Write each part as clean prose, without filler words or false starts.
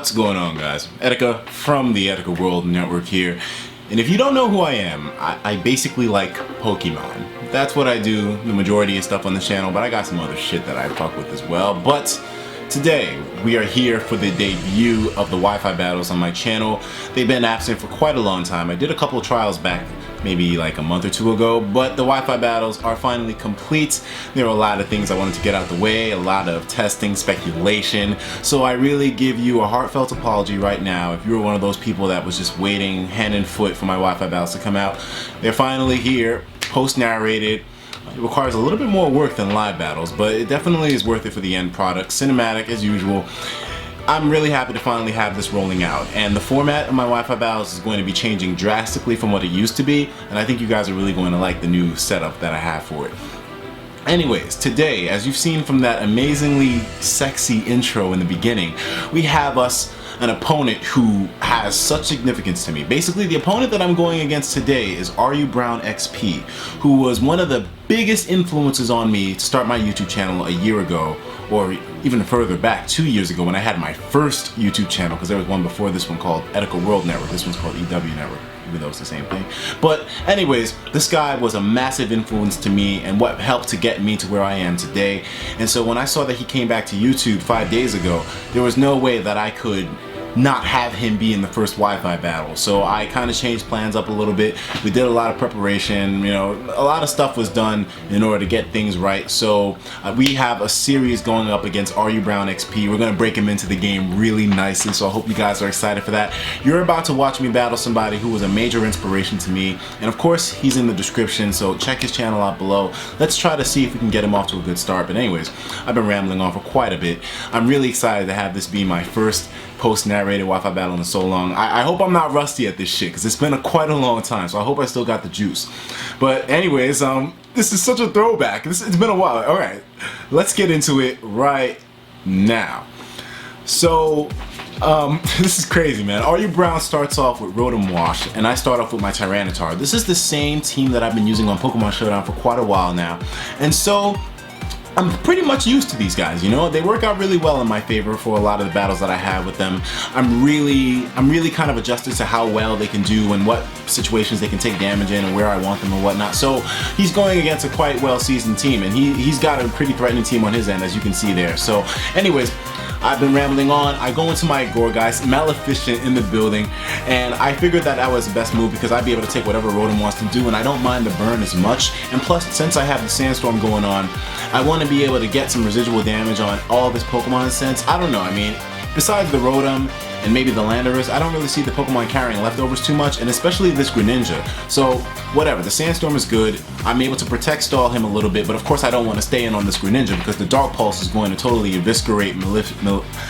What's going on, guys? Etika from the Etika World Network here. And if you don't know who I am, I basically like Pokemon. That's what I do, the majority of stuff on the channel, but I got some other shit that I fuck with as well. But today, we are here for the debut of the Wi-Fi Battles on my channel. They've been absent for quite a long time. I did a couple of trials back maybe like a month or two ago, but the Wi-Fi Battles are finally complete. There were a lot of things I wanted to get out of the way, a lot of testing, speculation, so I really give you a heartfelt apology right now if you were one of those people that was just waiting hand and foot for my Wi-Fi Battles to come out. They're finally here, post-narrated. It requires a little bit more work than live battles, but it definitely is worth it for the end product. Cinematic as usual. I'm really happy to finally have this rolling out, and the format of my Wi-Fi battles is going to be changing drastically from what it used to be, and I think you guys are really going to like the new setup that I have for it. Anyways, today, as you've seen from that amazingly sexy intro in the beginning, we have an opponent who has such significance to me. Basically, the opponent that I'm going against today is AreYouBrownXP, who was one of the biggest influences on me to start my YouTube channel a year ago, or even further back, 2 years ago when I had my first YouTube channel, because there was one before this one called Etika World Network. This one's called EW Network, even though it's the same thing. But anyways, this guy was a massive influence to me and what helped to get me to where I am today. And so when I saw that he came back to YouTube 5 days ago, there was no way that I could not have him be in the first Wi-Fi battle. So I kind of changed plans up a little bit. We did a lot of preparation, you know, a lot of stuff was done in order to get things right. So we have a series going up against AreYouBrownXP. We're gonna break him into the game really nicely, so I hope you guys are excited for that. You're about to watch me battle somebody who was a major inspiration to me, and of course he's in the description, so check his channel out below. Let's try to see if we can get him off to a good start. But anyways, I've been rambling on for quite a bit. I'm really excited to have this be my first post-narrated Wi-Fi battle in so long. I hope I'm not rusty at this shit, because it's been quite a long time, so I hope I still got the juice. But anyways, this is such a throwback. It's been a while. Alright, let's get into it right now. So, this is crazy, man. AreYouBrown starts off with Rotom Wash, and I start off with my Tyranitar. This is the same team that I've been using on Pokemon Showdown for quite a while now, and so I'm pretty much used to these guys, you know? They work out really well in my favor for a lot of the battles that I have with them. I'm really kind of adjusted to how well they can do and what situations they can take damage in and where I want them and whatnot. So he's going against a quite well-seasoned team, and he's got a pretty threatening team on his end, as you can see there. So anyways, I've been rambling on. I go into my Gore guys, Maleficent in the building, and I figured that that was the best move because I'd be able to take whatever Rotom wants to do, and I don't mind the burn as much. And plus, since I have the Sandstorm going on, I want to be able to get some residual damage on all of his Pokemon since, I don't know, I mean, besides the Rotom and maybe the Landorus, I don't really see the Pokemon carrying leftovers too much, and especially this Greninja. So, whatever, the Sandstorm is good. I'm able to protect stall him a little bit, but of course I don't want to stay in on this Greninja because the Dark Pulse is going to totally eviscerate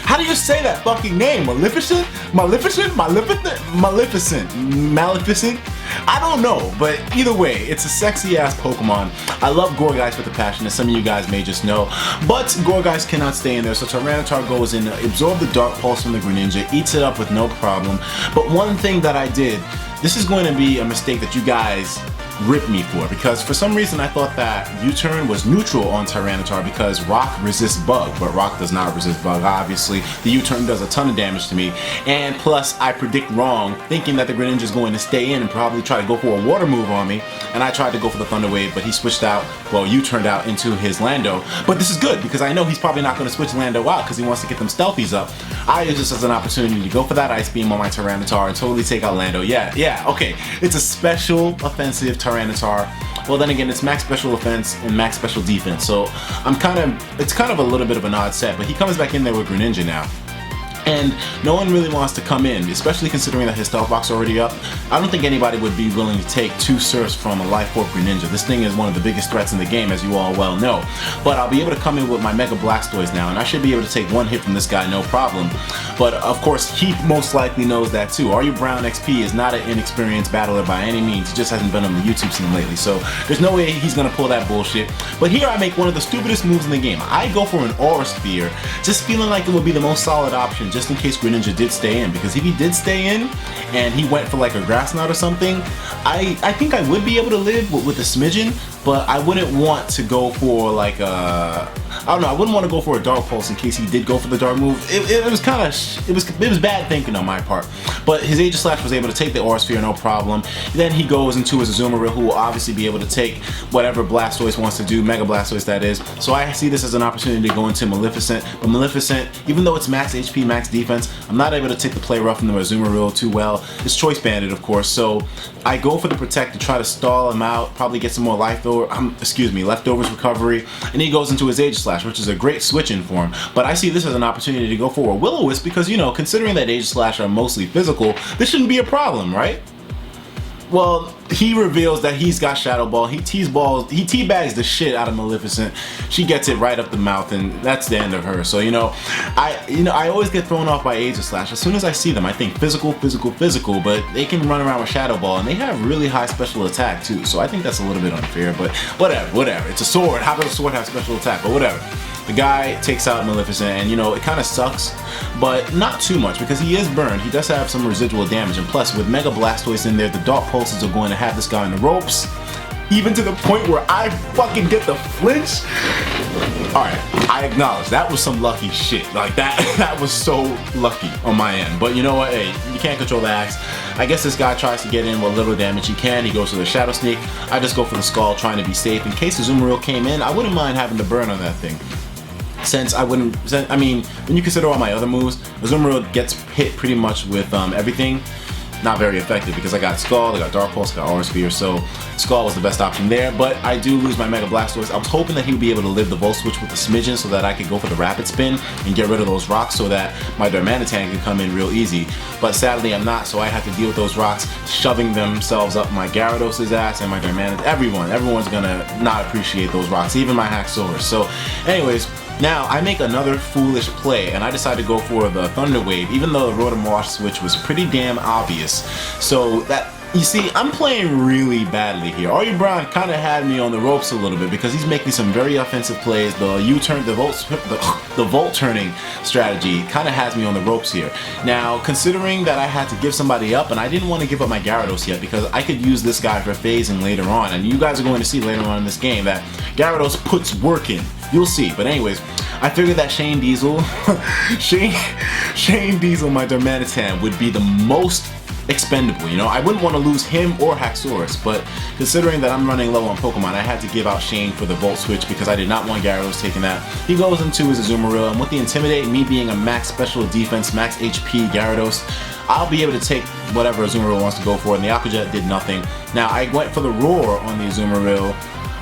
how do you say that fucking name? Maleficent? Maleficent? Maleficent? Maleficent? Maleficent? I don't know, but either way, it's a sexy ass Pokemon. I love Gourgeist with a passion, as some of you guys may just know, but Gourgeist cannot stay in there, so Tyranitar goes in, absorb the Dark Pulse from the Greninja, eats it up with no problem. But one thing that I did, this is going to be a mistake that you guys rip me for, because for some reason I thought that U-turn was neutral on Tyranitar because Rock resists Bug, but Rock does not resist Bug, obviously. The U-turn does a ton of damage to me, and plus I predict wrong, thinking that the Greninja is going to stay in and probably try to go for a water move on me, and I tried to go for the Thunder Wave, but he switched out, well, U-turned out into his Lando. But this is good, because I know he's probably not going to switch Lando out because he wants to get them stealthies up. I use this as an opportunity to go for that Ice Beam on my Tyranitar and totally take out Lando. Yeah, okay. It's a special offensive Tyranitar. Well, then again, it's max special offense and max special defense, so it's kind of a little bit of an odd set, but he comes back in there with Greninja now. And no one really wants to come in, especially considering that his stealth box is already up. I don't think anybody would be willing to take 2 Surfs from a Life Orb Greninja. This thing is one of the biggest threats in the game, as you all well know. But I'll be able to come in with my Mega Blastoise now, and I should be able to take 1 hit from this guy, no problem. But of course, he most likely knows that too. AreYouBrownXP is not an inexperienced battler by any means. He just hasn't been on the YouTube scene lately, so there's no way he's gonna pull that bullshit. But here I make one of the stupidest moves in the game. I go for an Aura Sphere, just feeling like it would be the most solid option, just in case Greninja did stay in, because if he did stay in and he went for like a Grass Knot or something, I think I would be able to live with a smidgen, but I wouldn't want to go for like a, I don't know, I wouldn't want to go for a Dark Pulse in case he did go for the Dark move. It was kind of, it was bad thinking on my part. But his Aegislash was able to take the Aura Sphere, no problem. Then he goes into his Azumarill, who will obviously be able to take whatever Blastoise wants to do, Mega Blastoise that is. So I see this as an opportunity to go into Maleficent. But Maleficent, even though it's max HP, max defense, I'm not able to take the play rough in the Azumarill too well. It's Choice Banded, of course, so I go for the Protect to try to stall him out, probably get some more leftovers recovery, and he goes into his Aegislash, which is a great switch-in for him. But I see this as an opportunity to go for a Will-O-Wisp because, you know, considering that Aegislash are mostly physical, this shouldn't be a problem, right? Well, he reveals that he's got Shadow Ball. He teabags the shit out of Maleficent. She gets it right up the mouth, and that's the end of her. So, I always get thrown off by Aegislash. As soon as I see them, I think physical, but they can run around with Shadow Ball, and they have really high special attack too. So I think that's a little bit unfair, but whatever. It's a sword. How does a sword have special attack? But whatever. The guy takes out Maleficent, and it kind of sucks, but not too much because he is burned. He does have some residual damage, and plus with Mega Blastoise in there, the Dark Pulses are going to have this guy in the ropes, even to the point where I fucking get the flinch. Alright, I acknowledge that was some lucky shit. Like that was so lucky on my end. But you know what, hey, you can't control the axe. I guess this guy tries to get in with little damage he can. He goes for the Shadow Sneak. I just go for the Skull, trying to be safe. In case the Azumarill came in, I wouldn't mind having to burn on that thing. When you consider all my other moves, Azumarill gets hit pretty much with everything. Not very effective because I got Skull, I got Dark Pulse, I got Aura Sphere, so Skull was the best option there, but I do lose my Mega Blastoise. I was hoping that he would be able to live the Volt Switch with a smidgen so that I could go for the Rapid Spin and get rid of those rocks so that my Darmanitan could come in real easy, but sadly I'm not, so I have to deal with those rocks shoving themselves up my Gyarados' ass and my Darmanitan. Everyone's gonna not appreciate those rocks, even my Haxorus. So anyways, now, I make another foolish play, and I decide to go for the Thunder Wave, even though the Rotom Wash switch was pretty damn obvious. So that, you see, I'm playing really badly here. AreYouBrown kind of had me on the ropes a little bit because he's making some very offensive plays. The U-turn, the Volt turning strategy kind of has me on the ropes here. Now, considering that I had to give somebody up, and I didn't want to give up my Gyarados yet because I could use this guy for phasing later on, and you guys are going to see later on in this game that Gyarados puts work in. You'll see. But anyways, I figured that Shane Diesel, Shane Diesel, my Darmanitan, would be the most expendable. I wouldn't want to lose him or Haxorus, but considering that I'm running low on Pokemon, I had to give out Shane for the Volt Switch because I did not want Gyarados taking that. He goes into his Azumarill, and with the Intimidate, me being a max special defense, max HP Gyarados, I'll be able to take whatever Azumarill wants to go for, and the Aqua Jet did nothing. Now, I went for the Roar on the Azumarill.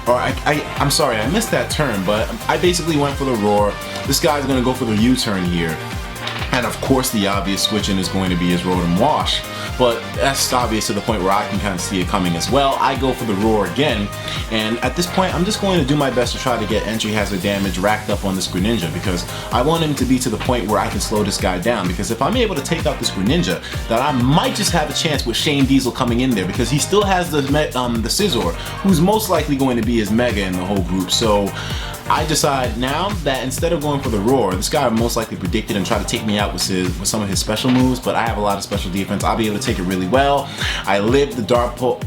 Or I'm sorry, I missed that turn, but I basically went for the Roar. This guy's going to go for the U-turn here. And of course the obvious switch-in is going to be his Rotom Wash. But that's obvious to the point where I can kind of see it coming as well. I go for the Roar again, and at this point I'm just going to do my best to try to get entry hazard damage racked up on this Greninja because I want him to be to the point where I can slow this guy down, because if I'm able to take out this Greninja, that I might just have a chance with Shane Diesel coming in there, because he still has the Scizor, who's most likely going to be his Mega in the whole group. So I decide now that instead of going for the Roar, this guy most likely predicted and try to take me out with some of his special moves, but I have a lot of special defense. I'll be able to take it really well. I live the Dark Pulse.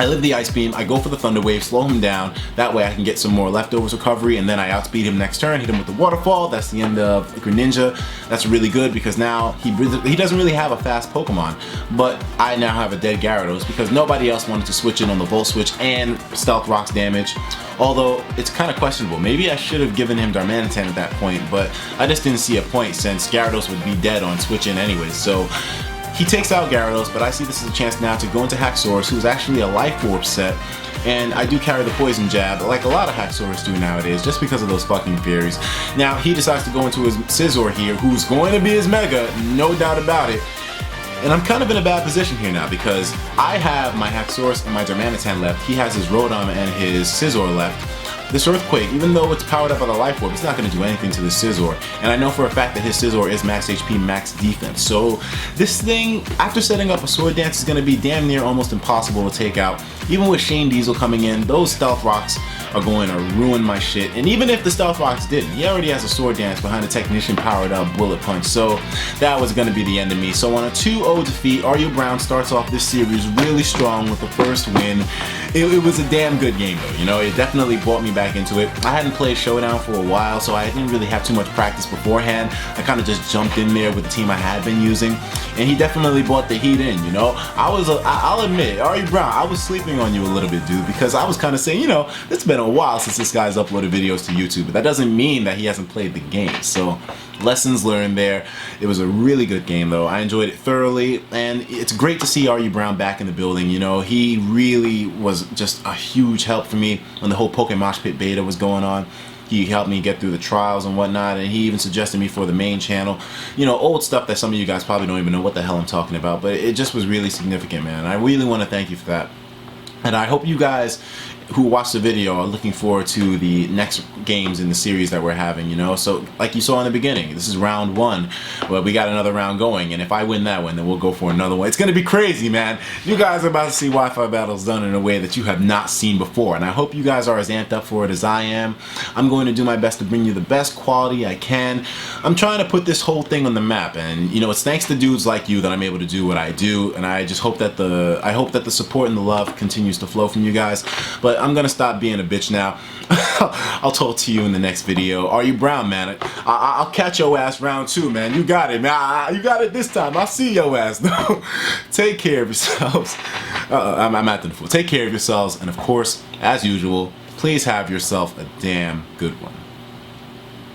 I live the Ice Beam, I go for the Thunder Wave, slow him down, that way I can get some more leftovers recovery, and then I outspeed him next turn, hit him with the Waterfall. That's the end of Greninja. That's really good because now he doesn't really have a fast Pokemon, but I now have a dead Gyarados because nobody else wanted to switch in on the Volt Switch and Stealth Rock's damage. Although, it's kind of questionable. Maybe I should have given him Darmanitan at that point, but I just didn't see a point since Gyarados would be dead on switch in anyway, so he takes out Gyarados, but I see this as a chance now to go into Haxorus, who's actually a Life Orb set, and I do carry the Poison Jab, like a lot of Haxorus do nowadays, just because of those fucking fairies. Now, he decides to go into his Scizor here, who's going to be his Mega, no doubt about it. And I'm kind of in a bad position here now, because I have my Haxorus and my Darmanitan left, he has his Rotom and his Scizor left. This Earthquake, even though it's powered up by the Life Orb, it's not going to do anything to the Scizor. And I know for a fact that his Scizor is max HP, max defense. So this thing, after setting up a Sword Dance, is going to be damn near almost impossible to take out. Even with Shane Diesel coming in, those Stealth Rocks are going to ruin my shit. And even if the Stealth Fox didn't, he already has a sword dance behind a Technician powered up bullet punch, so that was going to be the end of me. So on a 2-0 defeat, AreYouBrown starts off this series really strong with the first win. It was a damn good game though, you know, it definitely brought me back into it. I hadn't played Showdown for a while, so I didn't really have too much practice beforehand. I kind of just jumped in there with the team I had been using, and he definitely brought the heat in, you know. I'll admit, AreYouBrown, I was sleeping on you a little bit, dude, because I was kind of saying, you know, it's been a while since this guy's uploaded videos to YouTube, but that doesn't mean that he hasn't played the game, so lessons learned there. It was a really good game though. I enjoyed it thoroughly, and it's great to see AreYouBrown back in the building. You know, he really was just a huge help for me when the whole Pokemon Pit beta was going on. He helped me get through the trials and whatnot, and he even suggested me for the main channel. You know, old stuff that some of you guys probably don't even know what the hell I'm talking about, but it just was really significant, man. I really want to thank you for that. And I hope you guys who watched the video are looking forward to the next games in the series that we're having, you know. So like you saw in the beginning, this is round 1. Well, we got another round going, and if I win that one, then we'll go for another one. It's gonna be crazy, man. You guys are about to see Wi-Fi battles done in a way that you have not seen before, and I hope you guys are as amped up for it as I am. I'm going to do my best to bring you the best quality I can. I'm trying to put this whole thing on the map, and you know, it's thanks to dudes like you that I'm able to do what I do, and I just hope that the support and the love continues to flow from you guys. But I'm gonna stop being a bitch now. I'll talk to you in the next video. AreYouBrown, man. I'll catch your ass round 2, man. You got it, man. You got it this time. I'll see your ass, though. Take care of yourselves. I'm acting the fool. Take care of yourselves, and of course, as usual, please have yourself a damn good one.